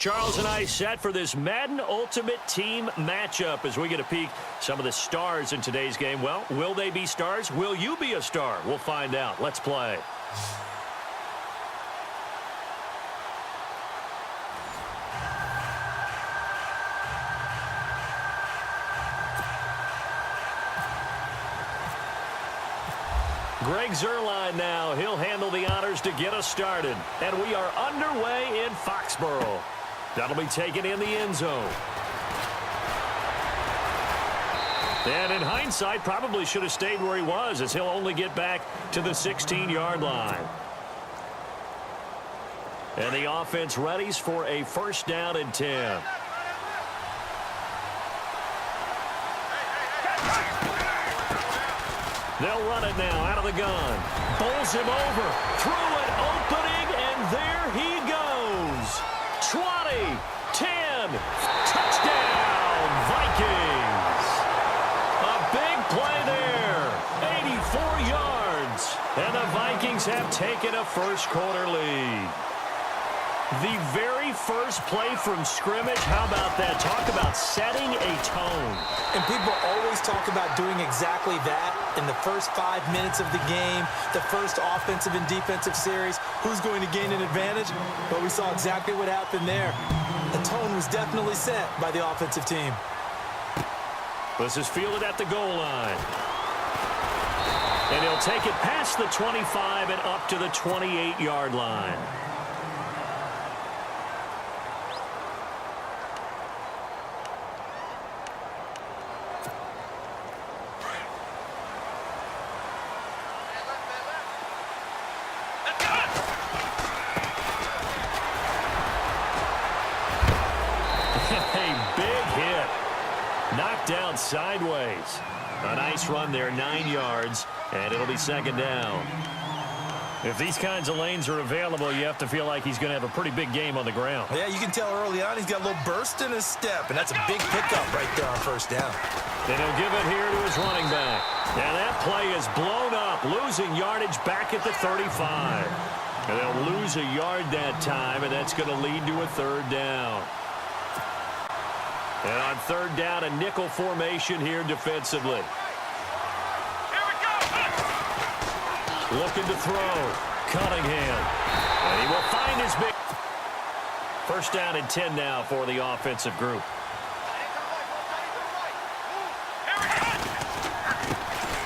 Charles and I set for this Madden Ultimate Team matchup as we get a peek some of the stars in today's game. Well, will they be stars? Will you be a star? We'll find out. Let's play. Greg Zuerlein now. He'll handle the honors to get us started. And we are underway in Foxborough. That'll be taken in the end zone. And in hindsight, probably should have stayed where he was, as he'll only get back to the 16-yard line. And the offense readies for a first down and 10. They'll run it now out of the gun. Bowls him over. Through an opening, and there he goes. 20, 10, touchdown, Vikings. A big play there. 84 yards. And the Vikings have taken a first-quarter lead. The very first play from scrimmage, how about that? Talk about setting a tone. And people always talk about doing exactly that in the first 5 minutes of the game, the first offensive and defensive series. Who's going to gain an advantage? But we saw exactly what happened there. The tone was definitely set by the offensive team. This is fielded at the goal line. And he'll take it past the 25 and up to the 28-yard line. Down sideways. A nice run there, 9 yards, and it'll be second down. If these kinds of lanes are available, you have to feel like he's going to have a pretty big game on the ground. Yeah, you can tell early on he's got a little burst in his step, and that's a big pickup right there on first down. Then he'll give it here to his running back. And that play is blown up, losing yardage back at the 35. And they'll lose a yard that time, and that's going to lead to a third down. And on third down, a nickel formation here defensively. Here we go. Looking to throw. Cunningham. And he will find his big. First down and 10 now for the offensive group.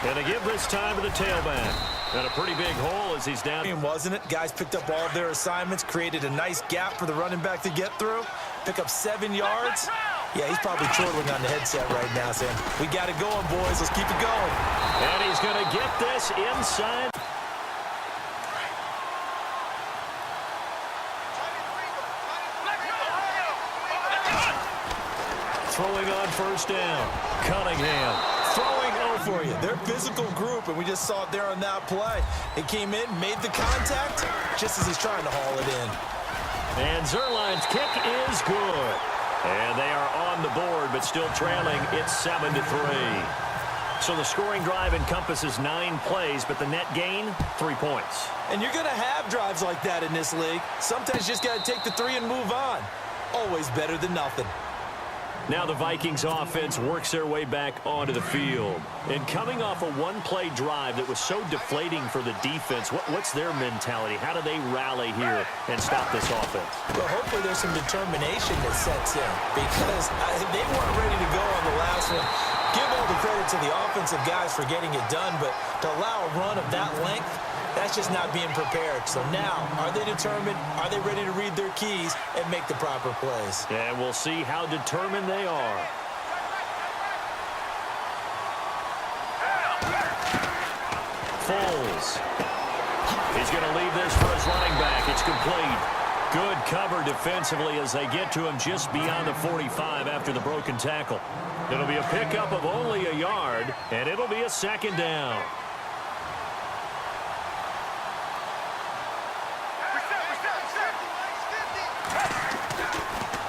And they give this time to the tailback. And a pretty big hole as he's down. Wasn't it? Guys picked up all of their assignments, created a nice gap for the running back to get through. Pick up 7 yards. Yeah, he's probably chortling on the headset right now saying, we got it going, boys. Let's keep it going. And he's going to get this inside. Throwing on first down. Cunningham. Throwing for you. They're a physical group, and we just saw it there on that play. It came in, made the contact, just as he's trying to haul it in. And Zuerlein's kick is good. And they are on the board, but still trailing. It's 7-3. So the scoring drive encompasses 9 plays, but the net gain, 3 points. And you're going to have drives like that in this league. Sometimes you just got to take the 3 and move on. Always better than nothing. Now the Vikings offense works their way back onto the field. And coming off a one-play drive that was so deflating for the defense, what's their mentality? How do they rally here and stop this offense? Well, hopefully there's some determination that sets in because they weren't ready to go on the last one. Give all the credit to the offensive guys for getting it done, but to allow a run of that length, that's just not being prepared. So now, are they determined? Are they ready to read their keys and make the proper plays? And we'll see how determined they are. Foles. He's going to leave this for his running back. It's complete. Good cover defensively as they get to him just beyond the 45 after the broken tackle. It'll be a pickup of only a yard, and it'll be a second down.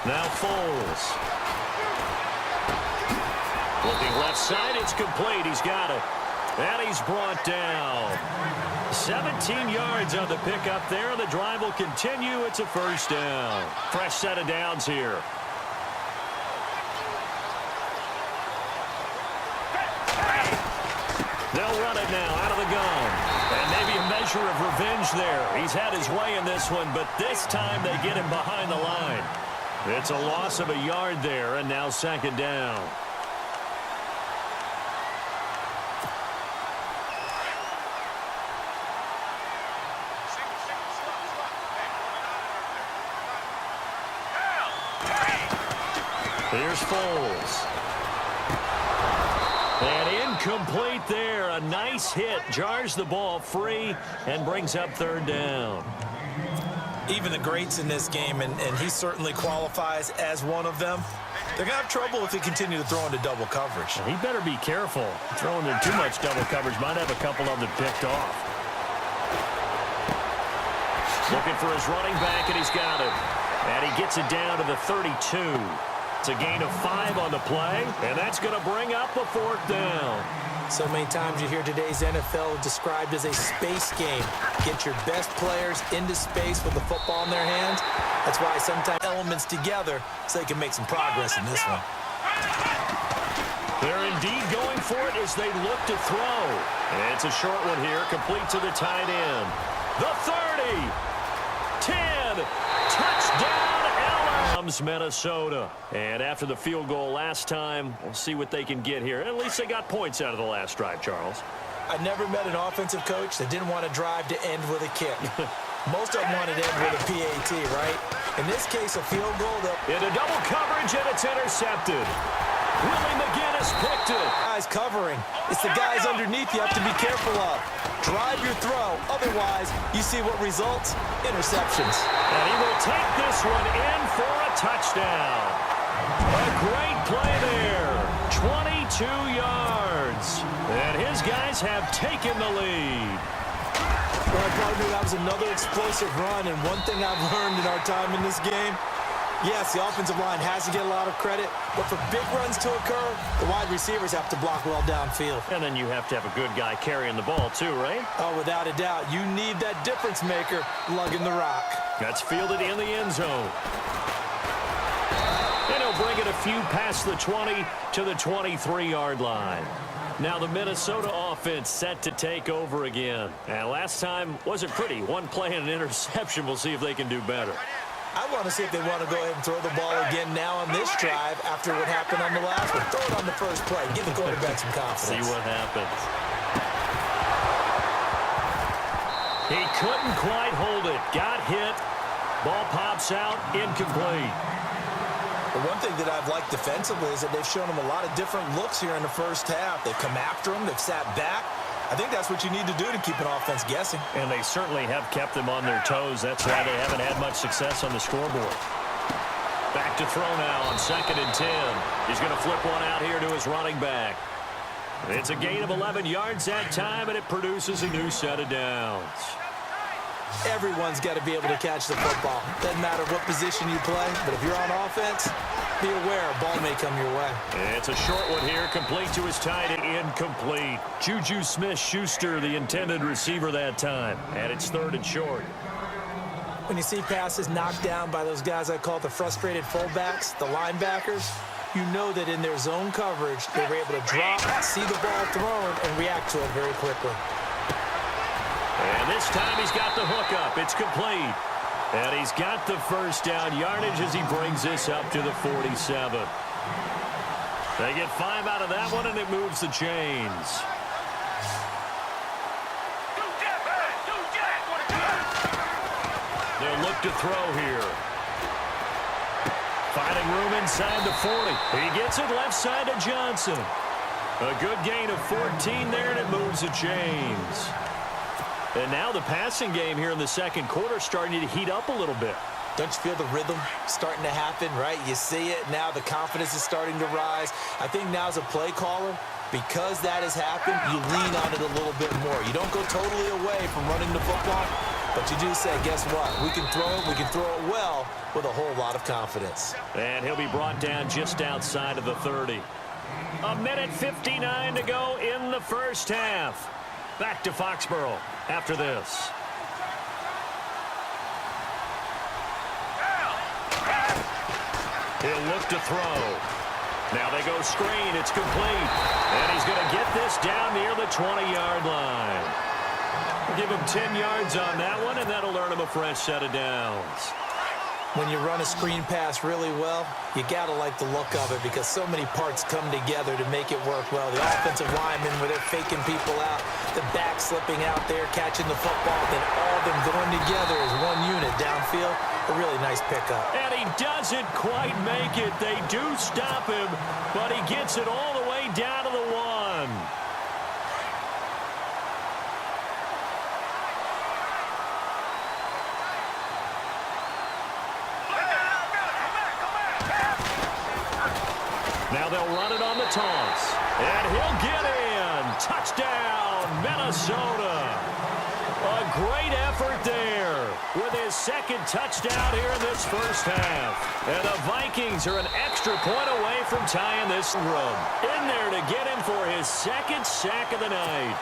Now Foles. Looking left side, it's complete. He's got it. And he's brought down. 17 yards on the pickup there, and the drive will continue. It's a first down. Fresh set of downs here. They'll run it now out of the gun. And maybe a measure of revenge there. He's had his way in this one, but this time they get him behind the line. It's a loss of a yard there, and now second down. Here's Foles. And incomplete there. A nice hit. Jars the ball free and brings up third down. Even the greats in this game, and he certainly qualifies as one of them, they're going to have trouble if they continue to throw into double coverage. He better be careful. Throwing in too much double coverage might have a couple of them picked off. Looking for his running back, and he's got it. And he gets it down to the 32. It's a gain of 5 on the play, and that's going to bring up a fourth down. So many times you hear today's NFL described as a space game. Get your best players into space with the football in their hands. That's why sometimes elements together so they can make some progress in this one. They're indeed going for it as they look to throw. And it's a short one here, complete to the tight end. The 30, 10, touchdown. Minnesota. And after the field goal last time, we'll see what they can get here. At least they got points out of the last drive, Charles. I never met an offensive coach that didn't want to drive to end with a kick. Most of them wanted to end with a PAT, right? In this case, a field goal. Into double coverage, and it's intercepted. Willie McGinnis picked it. Guys covering. It's the guys underneath you have to be careful of. Drive your throw. Otherwise, you see what results? Interceptions. And he will take this one in for a touchdown. A great play there. 22 yards. And his guys have taken the lead. Well, partner, that was another explosive run. And one thing I've learned in our time in this game, yes, the offensive line has to get a lot of credit, but for big runs to occur, the wide receivers have to block well downfield. And then you have to have a good guy carrying the ball too, right? Oh, without a doubt. You need that difference maker lugging the rock. That's fielded in the end zone. And he'll bring it a few past the 20 to the 23-yard line. Now the Minnesota offense set to take over again. And last time wasn't pretty. One play and an interception. We'll see if they can do better. I want to see if they want to go ahead and throw the ball again now on this drive after what happened on the last one. Throw it on the first play. Give the quarterback some confidence. See what happens. He couldn't quite hold it. Got hit. Ball pops out. Incomplete. The one thing that I've liked defensively is that they've shown him a lot of different looks here in the first half. They've come after him. They've sat back. I think that's what you need to do to keep an offense guessing. And they certainly have kept them on their toes. That's why they haven't had much success on the scoreboard. Back to throw now on 2nd and 10. He's going to flip one out here to his running back. It's a gain of 11 yards that time, and it produces a new set of downs. Everyone's got to be able to catch the football. Doesn't matter what position you play, but if you're on offense, be aware a ball may come your way. It's a short one here, complete to his tight end, incomplete. Juju Smith-Schuster, the intended receiver that time, and it's 3rd and short. When you see passes knocked down by those guys I call the frustrated fullbacks, the linebackers, you know that in their zone coverage, they were able to drop, see the ball thrown, and react to it very quickly. And this time he's got the hook up. It's complete. And he's got the first down yardage as he brings this up to the 47. They get 5 out of that one, and it moves the chains. They'll look to throw here. Finding room inside the 40. He gets it left side to Johnson. A good gain of 14 there, and it moves the chains. And now the passing game here in the second quarter starting to heat up a little bit. Don't you feel the rhythm starting to happen, right? You see it. Now the confidence is starting to rise. I think now as a play caller, because that has happened, you lean on it a little bit more. You don't go totally away from running the football, but you do say, guess what? We can throw it well with a whole lot of confidence. And he'll be brought down just outside of the 30. A minute 59 to go in the first half. Back to Foxborough after this. He'll look to throw. Now they go screen. It's complete. And he's going to get this down near the 20-yard line. We'll give him 10 yards on that one, and that'll earn him a fresh set of downs. When you run a screen pass really well, you got to like the look of it because so many parts come together to make it work well. The offensive linemen, where they're faking people out, the back slipping out there, catching the football, then all of them going together as one unit downfield. A really nice pickup. And he doesn't quite make it. They do stop him, but he gets it all the way down to the 1. Now they'll run it on the toss. And he'll get in. Touchdown, Minnesota. A great effort there with his second touchdown here in this first half. And the Vikings are an extra point away from tying this run. In there to get him for his second sack of the night.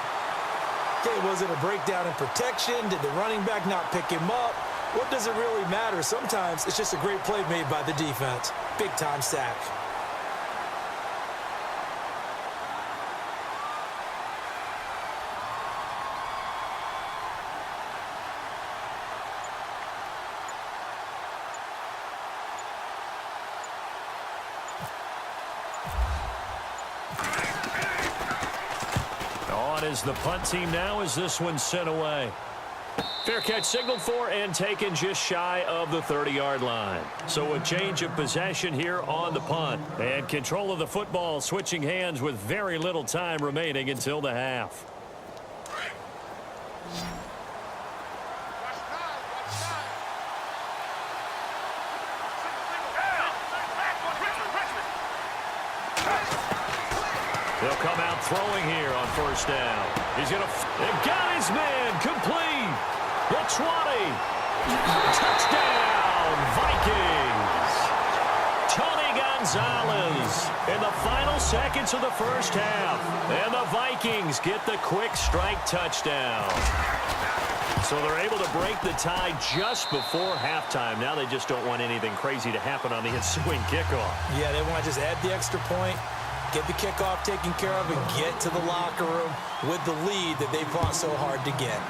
Okay, was it a breakdown in protection? Did the running back not pick him up? What does it really matter? Sometimes it's just a great play made by the defense. Big-time sack. Is the punt team now as this one's sent away. Fair catch signaled for and taken just shy of the 30-yard line. So a change of possession here on the punt. And control of the football switching hands with very little time remaining until the half. They'll come out throwing here on first down. He's going to... They've got his man complete. The 20. Touchdown, Vikings. Tony Gonzalez in the final seconds of the first half. And the Vikings get the quick strike touchdown. So they're able to break the tie just before halftime. Now they just don't want anything crazy to happen on the ensuing kickoff. Yeah, they want to just add the extra point, get the kickoff taken care of, and get to the locker room with the lead that they fought so hard to get.